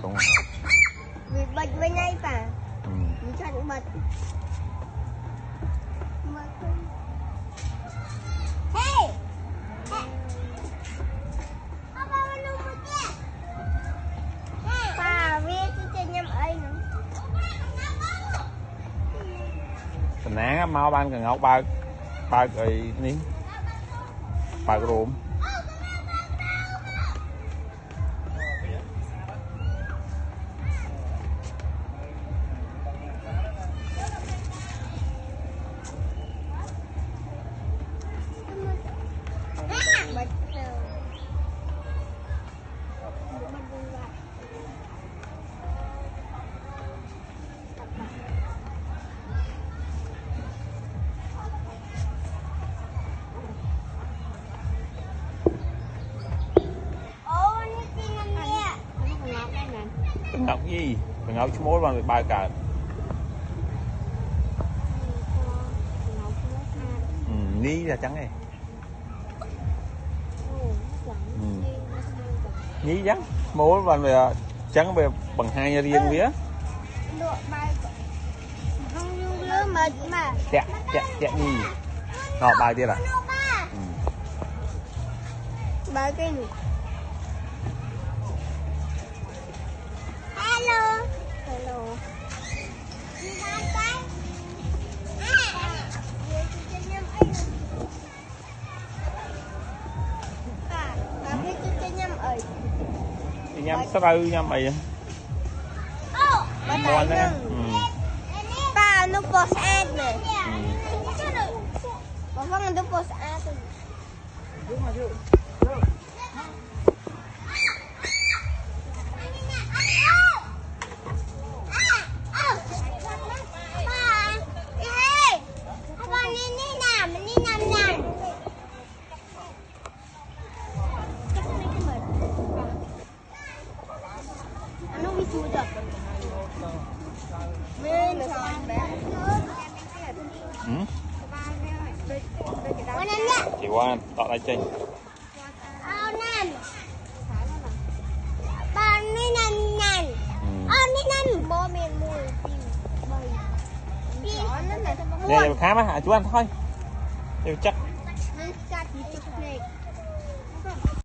đúng rồi. Vì bật bên đây phải. Mình cho những bật. Hey! Bà biết cho nhâm ấy nữa. Tình án mau ban cần ngọc ba cái ní ba cái rùm. Ngọc gì? Ngọc chú mối bằng ba cả. Ní là trắng này. Ní trắng. Mối bằng trắng về bằng hai riêng vía. Chẹ nhì. Nó ba kia là. Ba cái này. Hello. Hello. Nhâm sắp ư nhâm mày. Ngon đấy. Ba nó có sát này. Có vâng nó có sát. Chị Quan tạo lại trình. Đây khám á, chú ăn thôi. Đều chắc.